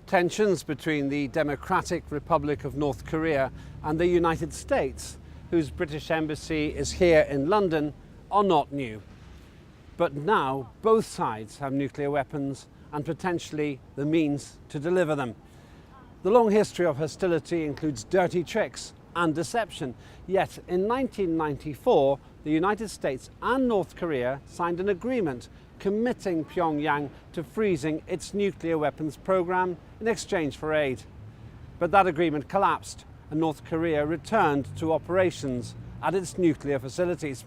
Tensions between the Democratic Republic of North Korea and the United States, whose British embassy is here in London, are not new. But now both sides have nuclear weapons and potentially the means to deliver them. The long history of hostility includes dirty tricks and deception. Yet in 1994, the United States and North Korea signed an agreement committing Pyongyang to freezing its nuclear weapons program in exchange for aid. But that agreement collapsed and North Korea returned to operations at its nuclear facilities.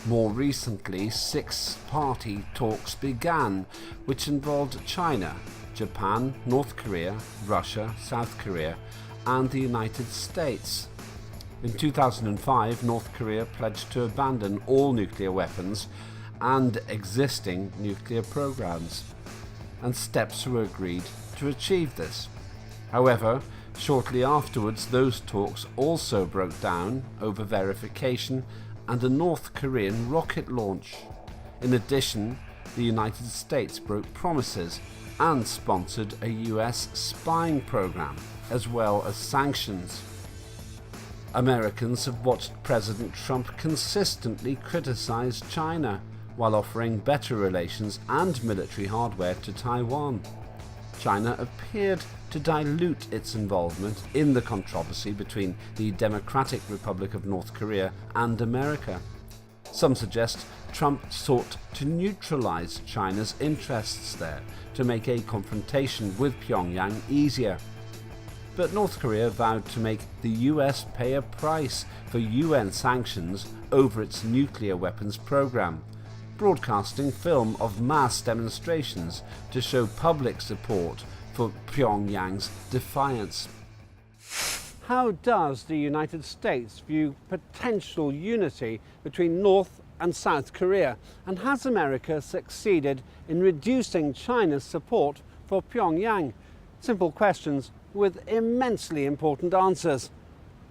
More recently, six-party talks began, which involved China, Japan, North Korea, Russia, South Korea, and the United States. In 2005, North Korea pledged to abandon all nuclear weapons and existing nuclear programs, and steps were agreed to achieve this. However, shortly afterwards, those talks also broke down over verification and a North Korean rocket launch. In addition, the United States broke promises and sponsored a US spying program, as well as sanctions. Americans have watched President Trump consistently criticize China while offering better relations and military hardware to Taiwan. China appeared to dilute its involvement in the controversy between the Democratic Republic of North Korea and America. Some suggest Trump sought to neutralize China's interests there to make a confrontation with Pyongyang easier. But North Korea vowed to make the US pay a price for UN sanctions over its nuclear weapons program, broadcasting film of mass demonstrations to show public support for Pyongyang's defiance. How does the United States view potential unity between North and South Korea? And has America succeeded in reducing China's support for Pyongyang? Simple questions with immensely important answers.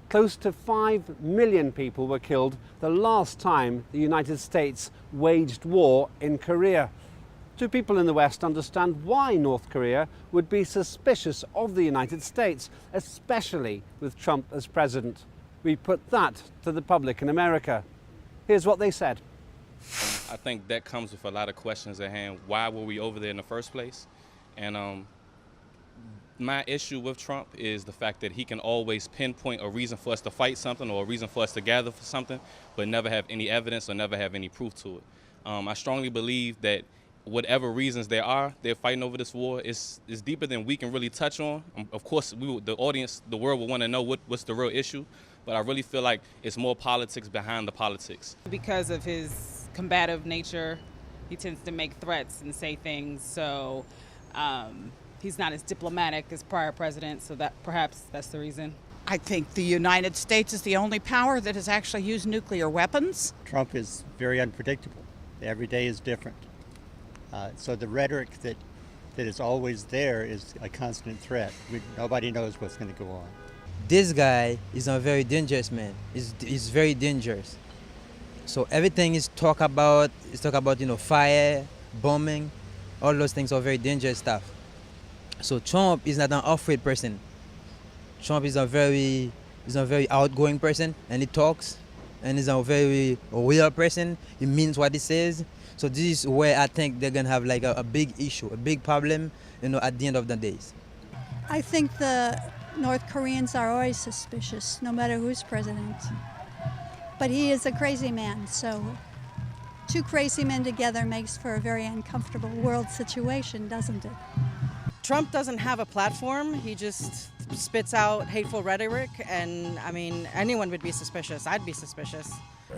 Close to 5 million people were killed the last time the United States waged war in Korea. Do people in the West understand why North Korea would be suspicious of the United States, especially with Trump as president? We put that to the public in America. Here's what they said. I think that comes with a lot of questions at hand. Why were we over there in the first place? And my issue with Trump is the fact that he can always pinpoint a reason for us to fight something or a reason for us to gather for something, but never have any evidence or never have any proof to it. I strongly believe that whatever reasons there are, they're fighting over this war is deeper than we can really touch on. Of course, the audience, the world will want to know what's the real issue, but I really feel like it's more politics behind the politics. Because of his combative nature, he tends to make threats and say things, so he's not as diplomatic as prior presidents, so that perhaps that's the reason. I think the United States is the only power that has actually used nuclear weapons. Trump is very unpredictable. Every day is different. So the rhetoric that is always there is a constant threat. Nobody knows what's going to go on. This guy is a very dangerous man. He's very dangerous. So everything is talk about fire, bombing, all those things are very dangerous stuff. So Trump is not an afraid person. Trump is a very outgoing person, and he talks, and he's a very real person. He means what he says. So this is where I think they're gonna have like a big issue, a big problem, at the end of the days. I think the North Koreans are always suspicious, no matter who's president. But he is a crazy man, so two crazy men together makes for a very uncomfortable world situation, doesn't it? Trump doesn't have a platform. He just spits out hateful rhetoric, and I mean, anyone would be suspicious. I'd be suspicious.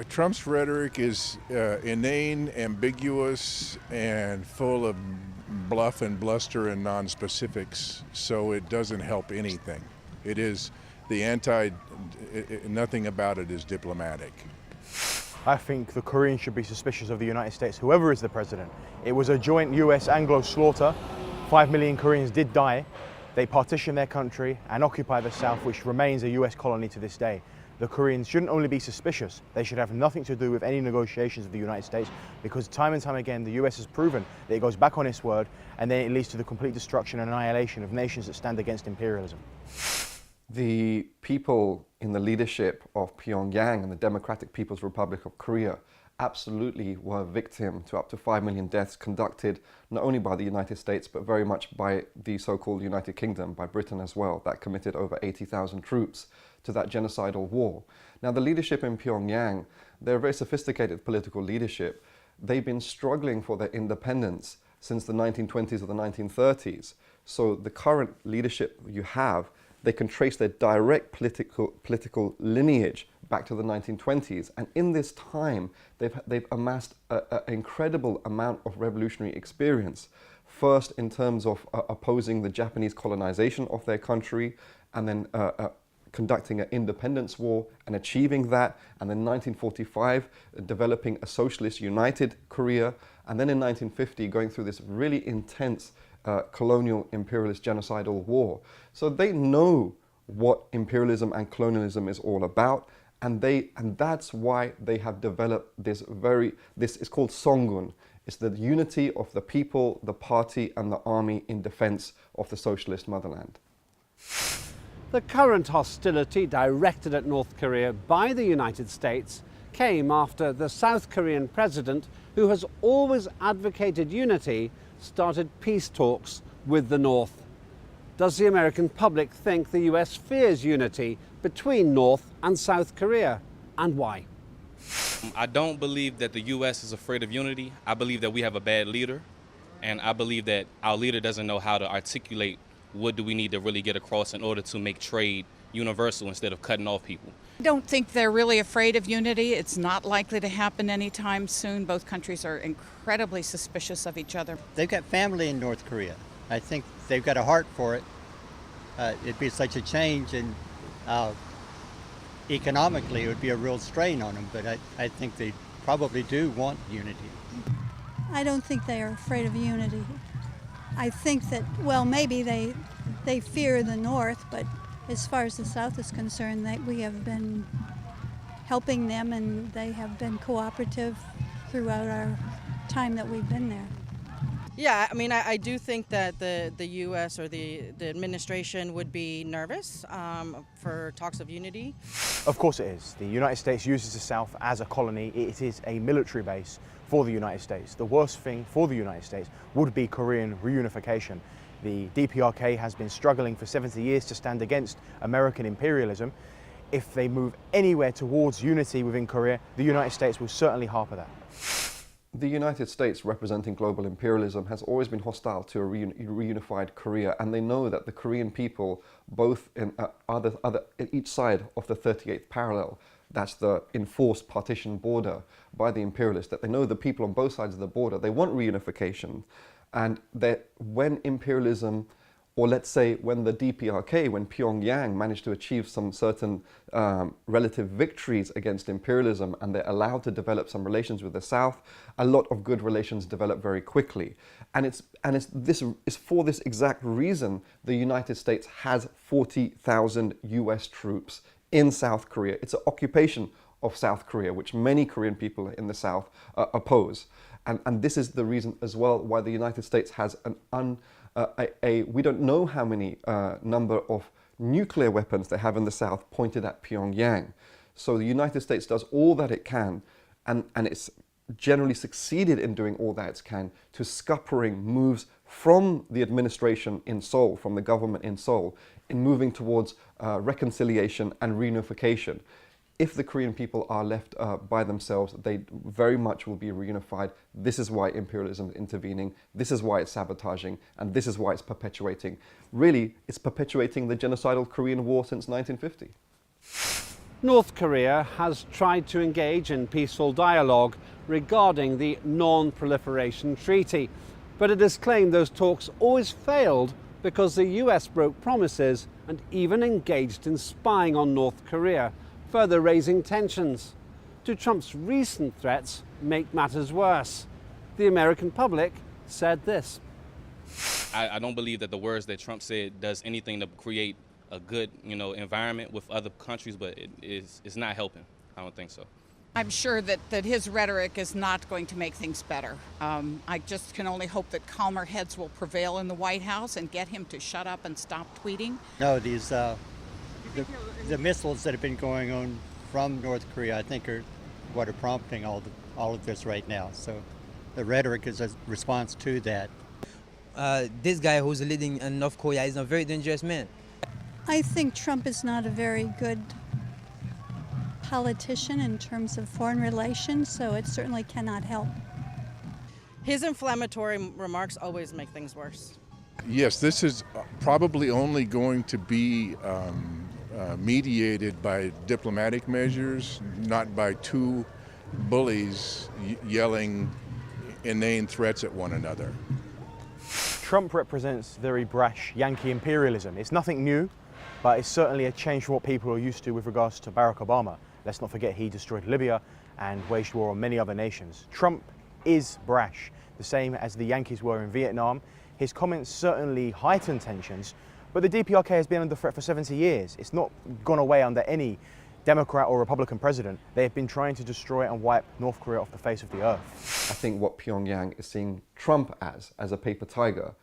Trump's rhetoric is inane, ambiguous, and full of bluff and bluster and non-specifics, so it doesn't help anything. It is nothing about it is diplomatic. I think the Koreans should be suspicious of the United States, whoever is the president. It was a joint US Anglo slaughter. 5 million Koreans did die. They partitioned their country and occupy the South, which remains a US colony to this day. the Koreans shouldn't only be suspicious, they should have nothing to do with any negotiations with the United States, because time and time again the US has proven that it goes back on its word and then it leads to the complete destruction and annihilation of nations that stand against imperialism. The people in the leadership of Pyongyang and the Democratic People's Republic of Korea absolutely were victim to up to 5 million deaths conducted not only by the United States but very much by the so-called United Kingdom, by Britain as well, that committed over 80,000 troops to that genocidal war. Now the leadership in Pyongyang, they're a very sophisticated political leadership. They've been struggling for their independence since the 1920s or the 1930s. So the current leadership you have, they can trace their direct political lineage back to the 1920s. And in this time, they've amassed an incredible amount of revolutionary experience. First, in terms of opposing the Japanese colonization of their country, and then conducting an independence war and achieving that. And then 1945, developing a socialist united Korea. And then in 1950, going through this really intense colonial imperialist genocidal war. So they know what imperialism and colonialism is all about, and that's why they have developed this is called Songun. It's the unity of the people, the party and the army in defense of the socialist motherland. The current hostility directed at North Korea by the United States came after the South Korean president, who has always advocated unity, started peace talks with the North. Does the American public think the US fears unity between North and South Korea, and why? I don't believe that the US is afraid of unity. I believe that we have a bad leader, and I believe that our leader doesn't know how to articulate what do we need to really get across in order to make trade universal instead of cutting off people. I don't think they're really afraid of unity. It's not likely to happen anytime soon. Both countries are incredibly suspicious of each other. They've got family in North Korea. I think they've got a heart for it. It'd be such a change, and economically it would be a real strain on them, but I think they probably do want unity. I don't think they are afraid of unity. I think that, well, maybe they fear the North, but as far as the South is concerned, we have been helping them, and they have been cooperative throughout our time that we've been there. Yeah, I mean, I do think that the U.S. or the administration would be nervous for talks of unity. Of course it is. The United States uses the South as a colony. It is a military base for the United States. The worst thing for the United States would be Korean reunification. The DPRK has been struggling for 70 years to stand against American imperialism. If they move anywhere towards unity within Korea, the United States will certainly harp at that. The United States, representing global imperialism, has always been hostile to a reunified Korea, and they know that the Korean people, both in each side of the 38th parallel, that's the enforced partition border by the imperialists, that they know the people on both sides of the border, they want reunification, and that when imperialism, or let's say when the DPRK, when Pyongyang managed to achieve some certain relative victories against imperialism, and they're allowed to develop some relations with the South, a lot of good relations develop very quickly. And it's for this exact reason the United States has 40,000 US troops in South Korea. It's an occupation of South Korea, which many Korean people in the South oppose. And this is the reason as well why the United States has we don't know how many number of nuclear weapons they have in the South pointed at Pyongyang. So the United States does all that it can, and it's generally succeeded in doing all that it can to scuppering moves from the administration in Seoul, from the government in Seoul, in moving towards reconciliation and reunification. If the Korean people are left by themselves, they very much will be reunified. This is why imperialism is intervening. This is why it's sabotaging. And this is why it's perpetuating. Really, it's perpetuating the genocidal Korean War since 1950. North Korea has tried to engage in peaceful dialogue regarding the Non-Proliferation Treaty, but it has claimed those talks always failed because the US broke promises and even engaged in spying on North Korea, further raising tensions. Do Trump's recent threats make matters worse? The American public said this. I don't believe that the words that Trump said does anything to create a good, environment with other countries, but it's not helping. I don't think so. I'm sure that his rhetoric is not going to make things better. I just can only hope that calmer heads will prevail in the White House and get him to shut up and stop tweeting. No, these the missiles that have been going on from North Korea, I think, are what are prompting all of this right now. So the rhetoric is a response to that. This guy who's leading in North Korea is a very dangerous man. I think Trump is not a very good politician in terms of foreign relations, so it certainly cannot help. His inflammatory remarks always make things worse. Yes, this is probably only going to be mediated by diplomatic measures, not by two bullies yelling inane threats at one another. Trump represents very brash Yankee imperialism. It's nothing new, but it's certainly a change from what people are used to with regards to Barack Obama. Let's not forget he destroyed Libya and waged war on many other nations. Trump is brash, the same as the Yankees were in Vietnam. His comments certainly heighten tensions, but the DPRK has been under threat for 70 years. It's not gone away under any Democrat or Republican president. They have been trying to destroy and wipe North Korea off the face of the earth. I think what Pyongyang is seeing Trump as a paper tiger.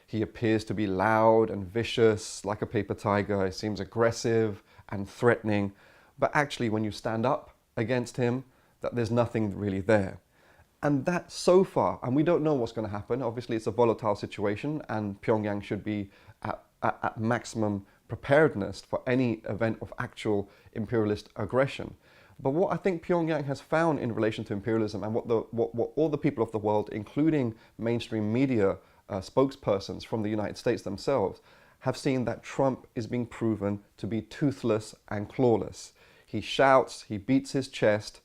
He appears to be loud and vicious like a paper tiger. He seems aggressive and threatening. But actually, when you stand up against him, that there's nothing really there. And that so far, and we don't know what's going to happen. Obviously, it's a volatile situation and Pyongyang should be at maximum preparedness for any event of actual imperialist aggression. But what I think Pyongyang has found in relation to imperialism and what all the people of the world, including mainstream media spokespersons from the United States themselves, have seen that Trump is being proven to be toothless and clawless. He shouts, he beats his chest,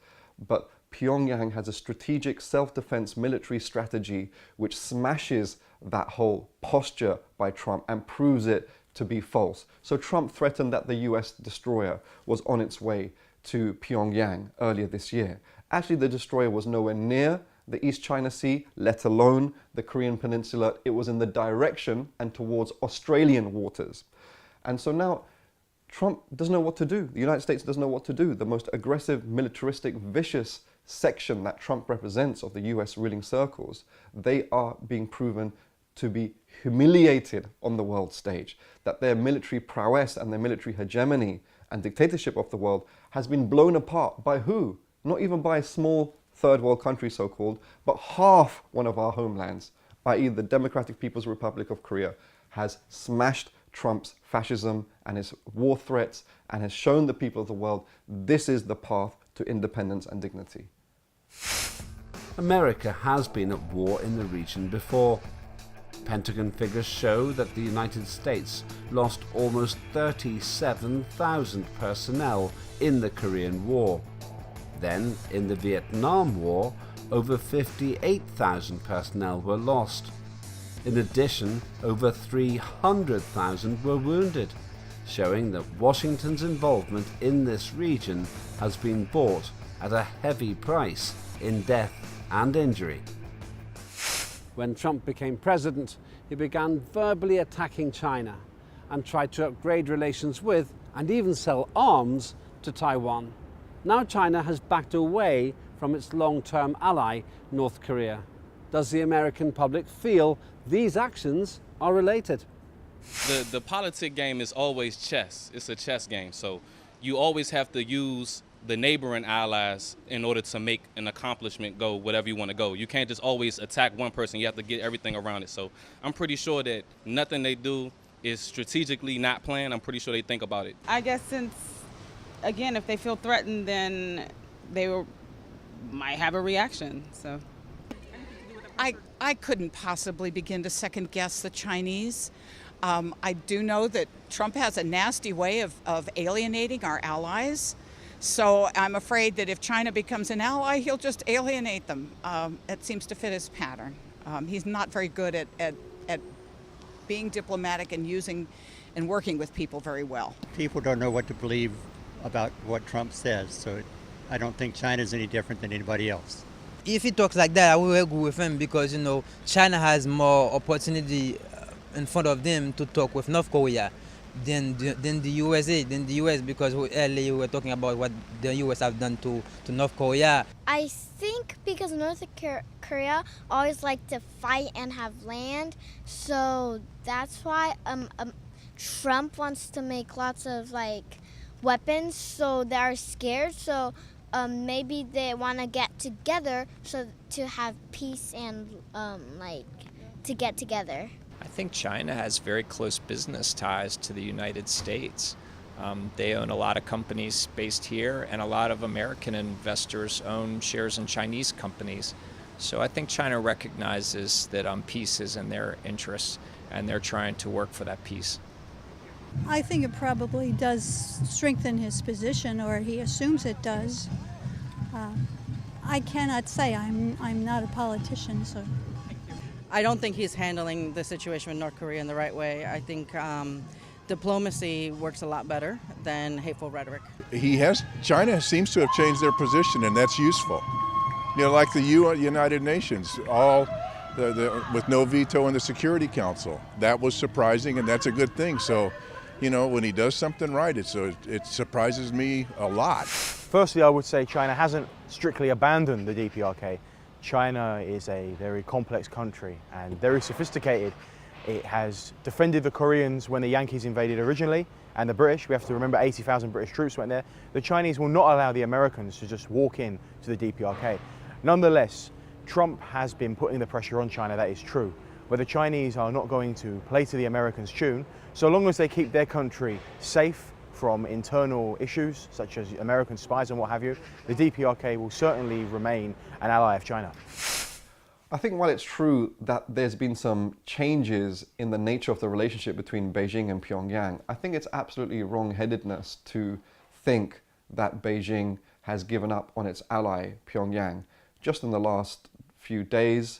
but Pyongyang has a strategic self-defense military strategy which smashes that whole posture by Trump and proves it to be false. So Trump threatened that the US destroyer was on its way to Pyongyang earlier this year. Actually, the destroyer was nowhere near the East China Sea, let alone the Korean Peninsula. It was in the direction and towards Australian waters. And so now Trump doesn't know what to do. The United States doesn't know what to do. The most aggressive, militaristic, vicious section that Trump represents of the US ruling circles, they are being proven to be humiliated on the world stage, that their military prowess and their military hegemony and dictatorship of the world has been blown apart by who? Not even by a small third world country, so-called, but half one of our homelands, i.e. the Democratic People's Republic of Korea, has smashed Trump's fascism and his war threats and has shown the people of the world this is the path to independence and dignity. America has been at war in the region before. Pentagon figures show that the United States lost almost 37,000 personnel in the Korean War. Then, in the Vietnam War, over 58,000 personnel were lost. In addition, over 300,000 were wounded, showing that Washington's involvement in this region has been bought at a heavy price in death and injury. When Trump became president, he began verbally attacking China and tried to upgrade relations with and even sell arms to Taiwan. Now China has backed away from its long-term ally, North Korea. Does the American public feel these actions are related? The politic game is always chess. It's a chess game. So you always have to use the neighboring allies in order to make an accomplishment go whatever you want to go. You can't just always attack one person. You have to get everything around it. So I'm pretty sure that nothing they do is strategically not planned. I'm pretty sure they think about it. I guess since, again, if they feel threatened, then they might have a reaction. So I couldn't possibly begin to second guess the Chinese. I do know that Trump has a nasty way of alienating our allies. So I'm afraid that if China becomes an ally, he'll just alienate them. It seems to fit his pattern. He's not very good at being diplomatic and using and working with people very well. People don't know what to believe about what Trump says, so I don't think China's any different than anybody else. If he talks like that, I will agree with him because, you know, China has more opportunity in front of them to talk with North Korea. than the USA, than the US, because earlier we were talking about what the US have done to North Korea. I think because North Korea always like to fight and have land, so that's why Trump wants to make lots of like weapons, so they're scared. So maybe they want to get together so to have peace and like to get together. I think China has very close business ties to the United States. They own a lot of companies based here, and a lot of American investors own shares in Chinese companies. So I think China recognizes that peace is in their interests, and they're trying to work for that peace. I think it probably does strengthen his position, or he assumes it does. I cannot say. I'm not a politician, so. I don't think he's handling the situation with North Korea in the right way. I think diplomacy works a lot better than hateful rhetoric. China seems to have changed their position, and that's useful. You know, like the United Nations, with no veto in the Security Council. That was surprising, and that's a good thing. So, you know, when he does something right, it surprises me a lot. Firstly, I would say China hasn't strictly abandoned the DPRK. China is a very complex country and very sophisticated. It has defended the Koreans when the Yankees invaded originally, and the British. We have to remember 80,000 British troops went there. The Chinese will not allow the Americans to just walk in to the DPRK. Nonetheless, Trump has been putting the pressure on China, that is true. But the Chinese are not going to play to the Americans' tune, so long as they keep their country safe from internal issues such as American spies and what have you. The DPRK will certainly remain an ally of China. I think while it's true that there's been some changes in the nature of the relationship between Beijing and Pyongyang, I think it's absolutely wrong-headedness to think that Beijing has given up on its ally, Pyongyang. Just in the last few days,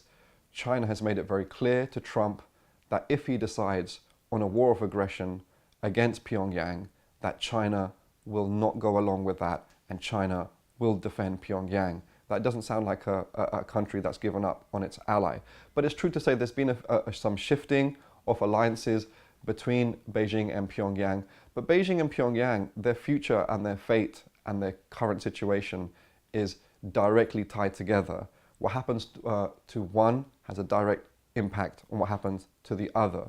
China has made it very clear to Trump that if he decides on a war of aggression against Pyongyang, that China will not go along with that, and China will defend Pyongyang. That doesn't sound like a country that's given up on its ally. But it's true to say there's been some shifting of alliances between Beijing and Pyongyang. But Beijing and Pyongyang, their future and their fate and their current situation is directly tied together. What happens to one has a direct impact on what happens to the other.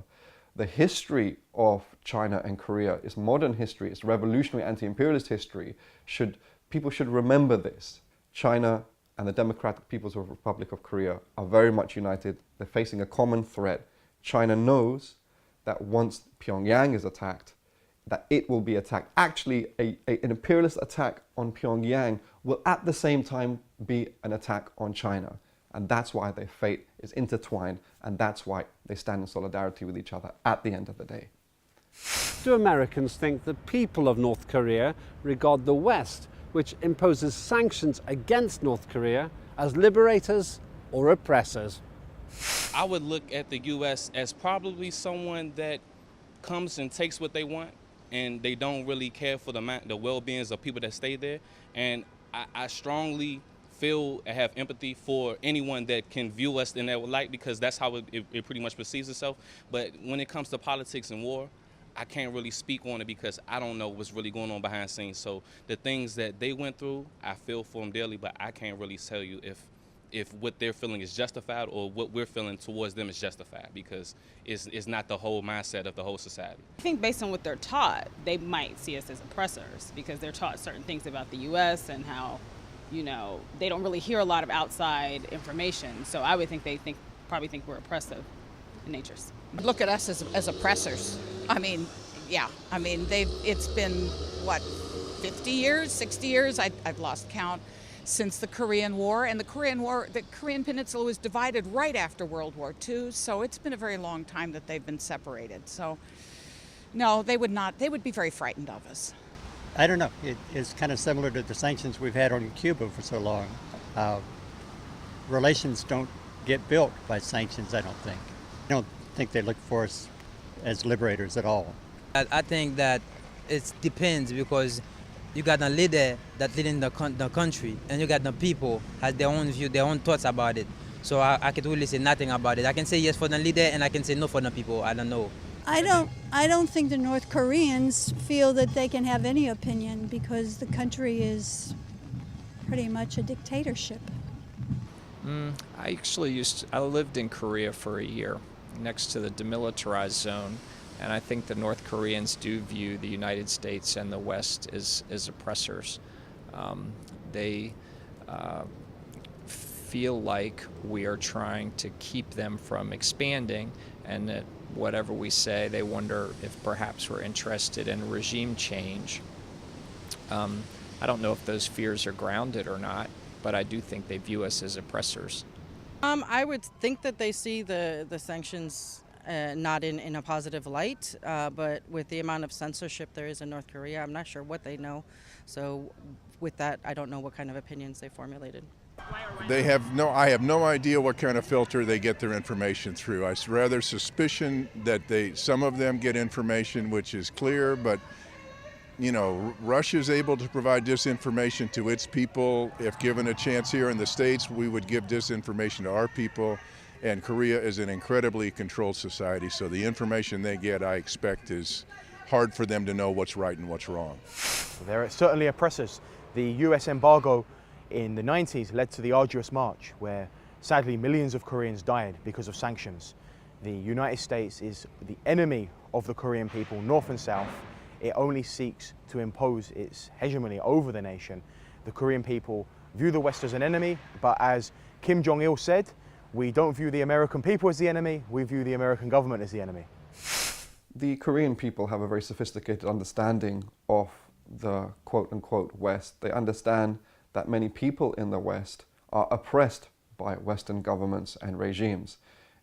The history of China and Korea is modern history, it's revolutionary anti-imperialist history. People should remember this. China and the Democratic People's Republic of Korea are very much united. They're facing a common threat. China knows that once Pyongyang is attacked, that it will be attacked. Actually, an imperialist attack on Pyongyang will at the same time be an attack on China. And that's why their fate is intertwined, and that's why they stand in solidarity with each other at the end of the day. Do Americans think the people of North Korea regard the West, which imposes sanctions against North Korea, as liberators or oppressors? I would look at the U.S. as probably someone that comes and takes what they want, and they don't really care for the well-beings of people that stay there. And I strongly feel and have empathy for anyone that can view us in that light, because that's how it pretty much perceives itself. But when it comes to politics and war, I can't really speak on it because I don't know what's really going on behind the scenes. So the things that they went through, I feel for them daily, but I can't really tell you if what they're feeling is justified or what we're feeling towards them is justified, because it's not the whole mindset of the whole society. I think based on what they're taught, they might see us as oppressors because they're taught certain things about the U.S. and how, you know, they don't really hear a lot of outside information. So I would think probably think we're oppressive in natures. Look at us as oppressors. I mean, yeah. I mean, it's been, what, 50 years, 60 years? I've lost count since the Korean War. And the Korean Peninsula was divided right after World War II. So it's been a very long time that they've been separated. So no, they would be very frightened of us. I don't know. It's kind of similar to the sanctions we've had on Cuba for so long. Relations don't get built by sanctions, I don't think. I don't think they look for us as liberators at all. I think that it depends, because you got a leader that leading the country, and you got the people has their own view, their own thoughts about it. So I can really say nothing about it. I can say yes for the leader, and I can say no for the people. I don't know. I don't think the North Koreans feel that they can have any opinion because the country is pretty much a dictatorship. I lived in Korea for a year next to the demilitarized zone, and I think the North Koreans do view the United States and the West as oppressors. They feel like we are trying to keep them from expanding, and that whatever we say, they wonder if perhaps we're interested in regime change. I don't know if those fears are grounded or not, but I do think they view us as oppressors. I would think that they see the sanctions not in a positive light, but with the amount of censorship there is in North Korea, I'm not sure what they know. So with that, I don't know what kind of opinions they formulated. I have no idea what kind of filter they get their information through. I rather suspicion that some of them get information which is clear, but you know, Russia's able to provide disinformation to its people. If given a chance here in the States, we would give disinformation to our people. And Korea is an incredibly controlled society, so the information they get, I expect, is hard for them to know what's right and what's wrong. They're certainly oppressors. The US embargo in the 90s led to the arduous march, where sadly millions of Koreans died because of sanctions. The United States is the enemy of the Korean people, north and south. It only seeks to impose its hegemony over the nation. The Korean people view the West as an enemy, but as Kim Jong-il said, we don't view the American people as the enemy, we view the American government as the enemy. The Korean people have a very sophisticated understanding of the quote-unquote West. They understand that many people in the West are oppressed by Western governments and regimes.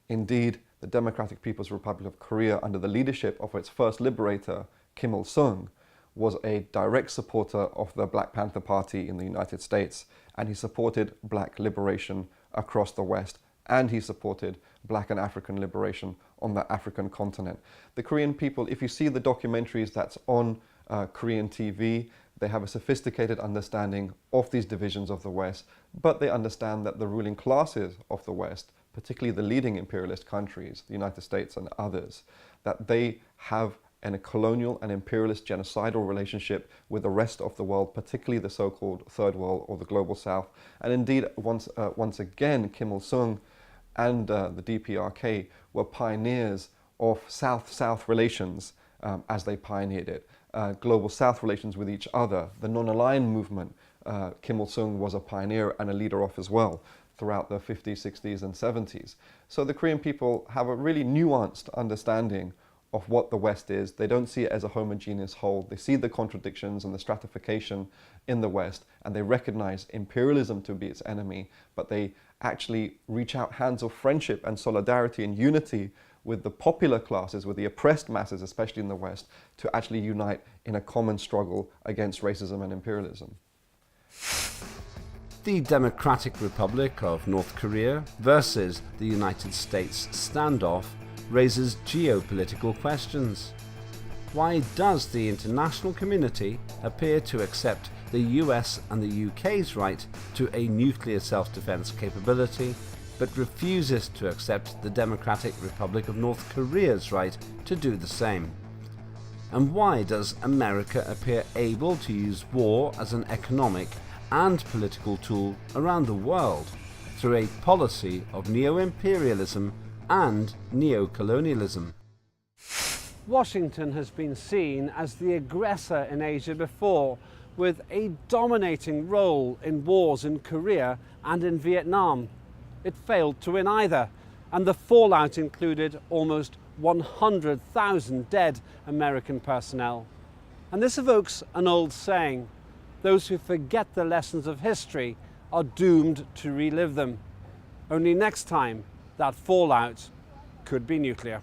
Indeed, the Democratic People's Republic of Korea, under the leadership of its first liberator, Kim Il-sung, was a direct supporter of the Black Panther Party in the United States, and he supported black liberation across the West, and he supported black and African liberation on the African continent. The Korean people, if you see the documentaries that's on Korean TV, they have a sophisticated understanding of these divisions of the West, but they understand that the ruling classes of the West, particularly the leading imperialist countries, the United States and others, that they have a colonial and imperialist genocidal relationship with the rest of the world, particularly the so-called Third World or the Global South. And indeed, once again, Kim Il-sung and the DPRK were pioneers of South-South relations as they pioneered it. Global South relations with each other. The non-aligned movement, Kim Il-sung was a pioneer and a leader of as well throughout the 50s, 60s and 70s. So the Korean people have a really nuanced understanding of what the West is. They don't see it as a homogeneous whole. They see the contradictions and the stratification in the West, and they recognize imperialism to be its enemy, but they actually reach out hands of friendship and solidarity and unity with the popular classes, with the oppressed masses, especially in the West, to actually unite in a common struggle against racism and imperialism. The Democratic Republic of North Korea versus the United States standoff raises geopolitical questions. Why does the international community appear to accept the US and the UK's right to a nuclear self-defense capability, but refuses to accept the Democratic Republic of North Korea's right to do the same? And why does America appear able to use war as an economic and political tool around the world through a policy of neo-imperialism and neo-colonialism? Washington has been seen as the aggressor in Asia before, with a dominating role in wars in Korea and in Vietnam. It failed to win either, and the fallout included almost 100,000 dead American personnel. And this evokes an old saying: those who forget the lessons of history are doomed to relive them. Only next time, that fallout could be nuclear.